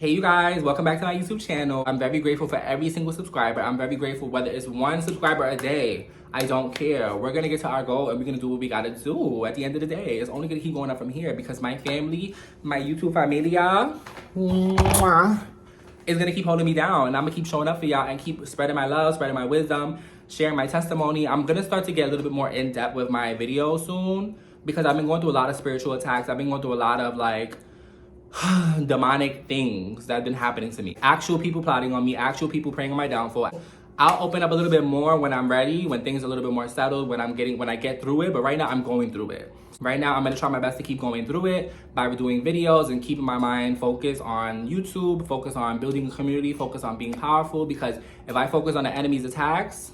Hey you guys, welcome back to my YouTube channel. I'm very grateful for every single subscriber. I'm very grateful whether it's one subscriber a day. I don't care. We're gonna get to our goal and we're gonna do what we gotta do at the end of the day. It's only gonna keep going up from here because my family, my YouTube familia, is gonna keep holding me down, and I'm gonna keep showing up for y'all and keep spreading my love, spreading my wisdom, sharing my testimony. I'm gonna start to get a little bit more in depth with my videos soon because I've been going through a lot of spiritual attacks. I've been going through a lot of like demonic things that have been happening to me. Actual people plotting on me, actual people praying on my downfall. I'll open up a little bit more when I'm ready, when things are a little bit more settled, when I get through it. But right now I'm going through it. Right now I'm gonna try my best to keep going through it by doing videos and keeping my mind focused on YouTube, focus on building a community, focus on being powerful, because if I focus on the enemy's attacks,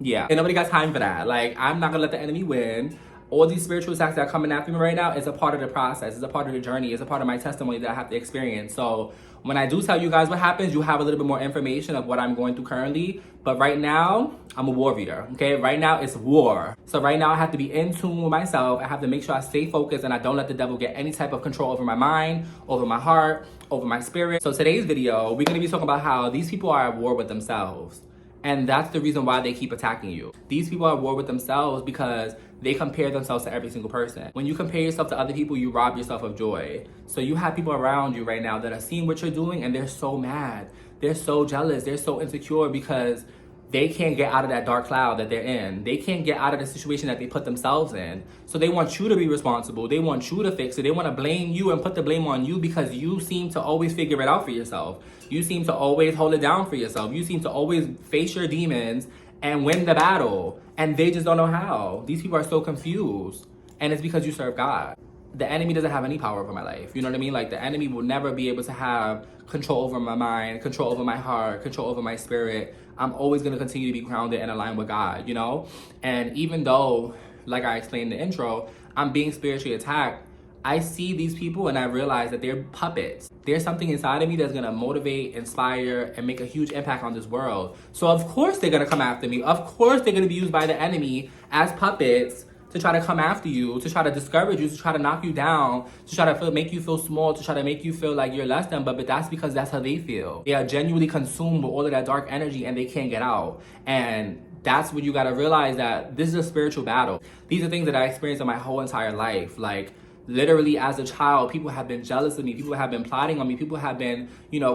yeah, and nobody got time for that. Like, I'm not gonna let the enemy win. All these spiritual attacks that are coming after me right now is a part of the process. It's a part of the journey. It's a part of my testimony that I have to experience. So when I do tell you guys what happens, you have a little bit more information of what I'm going through currently. But right now, I'm a warrior, okay? Right now, it's war. So right now, I have to be in tune with myself. I have to make sure I stay focused and I don't let the devil get any type of control over my mind, over my heart, over my spirit. So today's video, we're gonna be talking about how these people are at war with themselves. And that's the reason why they keep attacking you. These people are at war with themselves because they compare themselves to every single person. When you compare yourself to other people, you rob yourself of joy. So you have people around you right now that are seeing what you're doing and they're so mad. They're so jealous. They're so insecure because they can't get out of that dark cloud that they're in. They can't get out of the situation that they put themselves in. So they want you to be responsible. They want you to fix it. They want to blame you and put the blame on you because you seem to always figure it out for yourself. You seem to always hold it down for yourself. You seem to always face your demons and win the battle. And they just don't know how. These people are so confused. And it's because you serve God. The enemy doesn't have any power over my life. You know what I mean? Like, the enemy will never be able to have control over my mind, control over my heart, control over my spirit. I'm always going to continue to be grounded and aligned with God, you know? And even though, like I explained in the intro, I'm being spiritually attacked, I see these people and I realize that they're puppets. There's something inside of me that's gonna motivate, inspire, and make a huge impact on this world. So of course they're gonna come after me. Of course they're gonna be used by the enemy as puppets to try to come after you, to try to discourage you, to try to knock you down, to try to make you feel small, to try to make you feel like you're less than, but that's because that's how they feel. They are genuinely consumed with all of that dark energy and they can't get out. And that's what you gotta realize, that this is a spiritual battle. These are things that I experienced in my whole entire life. Like, literally as a child, people have been jealous of me. People have been plotting on me. People have been,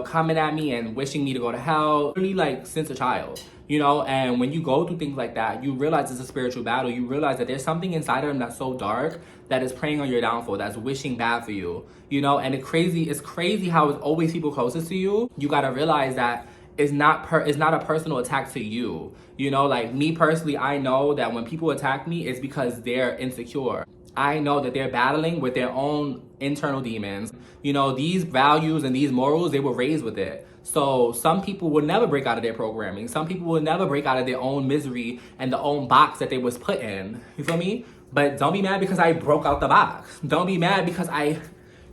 coming at me and wishing me to go to hell. Really, like, since a child, and when you go through things like that, you realize it's a spiritual battle. You realize that there's something inside of them that's so dark that is preying on your downfall, that's wishing bad for you, and it's crazy how it's always people closest to you. You got to realize that it's not a personal attack to you. Like me personally, I know that when people attack me, it's because they're insecure. I know that they're battling with their own internal demons. These values and these morals, they were raised with it. So some people will never break out of their programming. Some people will never break out of their own misery and the own box that they was put in. You feel me? But don't be mad because I broke out the box. Don't be mad because I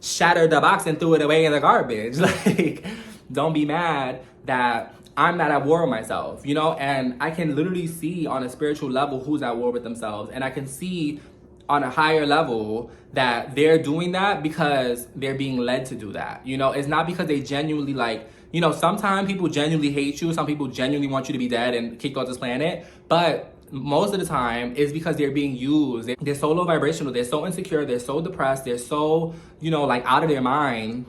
shattered the box and threw it away in the garbage. Like, don't be mad that I'm not at war with myself, And I can literally see on a spiritual level who's at war with themselves. And I can see on a higher level that they're doing that because they're being led to do that. It's not because they genuinely sometimes people genuinely hate you. Some people genuinely want you to be dead and kicked off this planet. But most of the time it's because they're being used. They're so low vibrational. They're so insecure. They're so depressed. They're so, out of their mind,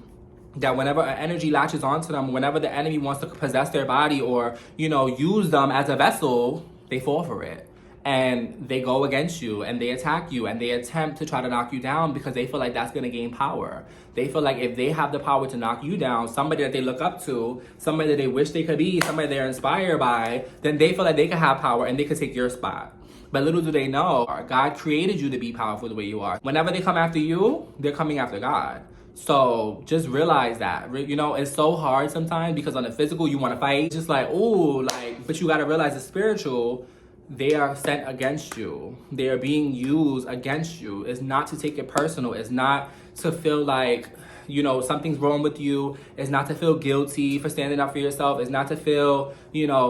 that whenever an energy latches onto them, whenever the enemy wants to possess their body or, use them as a vessel, they fall for it. And they go against you and they attack you and they attempt to try to knock you down because they feel like that's going to gain power. They feel like if they have the power to knock you down, somebody that they look up to, somebody that they wish they could be, somebody they're inspired by, then they feel like they can have power and they can take your spot. But little do they know, God created you to be powerful the way you are. Whenever they come after you, they're coming after God. So just realize that, it's so hard sometimes because on the physical, you want to fight. Just like, but you got to realize the spiritual, they are sent against you. They are being used against you. It's not to take it personal. It's not to feel like, something's wrong with you. It's not to feel guilty for standing up for yourself. It's not to feel,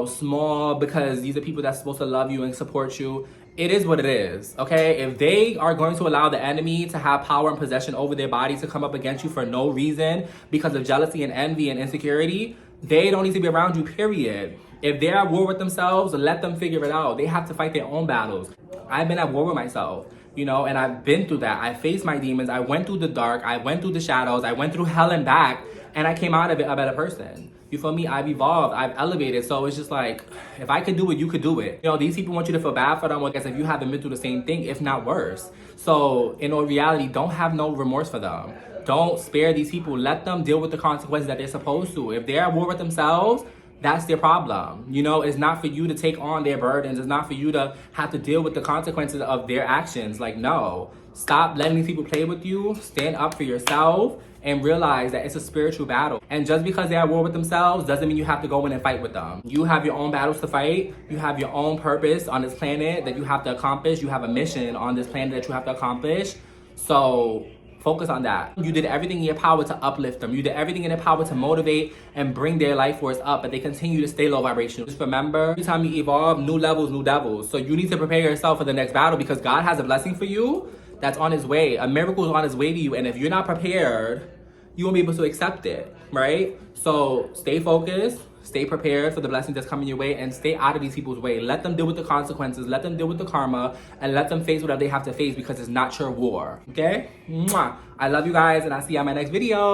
small because these are people that's supposed to love you and support you. it is what it is, okay? If they are going to allow the enemy to have power and possession over their body to come up against you for no reason because of jealousy and envy and insecurity, they don't need to be around you, period. If they're at war with themselves, let them figure it out. They have to fight their own battles. I've been at war with myself, you know, and I've been through that. I faced my demons. I went through the dark. I went through the shadows. I went through hell and back, and I came out of it a better person. You feel me? I've evolved. I've elevated. So it's just like, if I could do it, you could do it. You know, these people want you to feel bad for them, well, I guess if you haven't been through the same thing, if not worse. So in all reality, don't have no remorse for them. Don't spare these people. Let them deal with the consequences that they're supposed to. If they're at war with themselves, that's their problem. You know, it's not for you to take on their burdens. It's not for you to have to deal with the consequences of their actions. Like, no. Stop letting these people play with you. Stand up for yourself and realize that it's a spiritual battle. And just because they're at war with themselves doesn't mean you have to go in and fight with them. You have your own battles to fight. You have your own purpose on this planet that you have to accomplish. You have a mission on this planet that you have to accomplish. So focus on that. You did everything in your power to uplift them. You did everything in your power to motivate and bring their life force up, but they continue to stay low vibrational. Just remember, every time you evolve, new levels, new devils. So you need to prepare yourself for the next battle because God has a blessing for you that's on his way. A miracle is on his way to you. And if you're not prepared, you won't be able to accept it, right? So stay focused, stay prepared for the blessings that's coming your way, and stay out of these people's way. Let them deal with the consequences, let them deal with the karma, and let them face whatever they have to face because it's not your war, okay? Mwah. I love you guys, and I'll see you on my next video.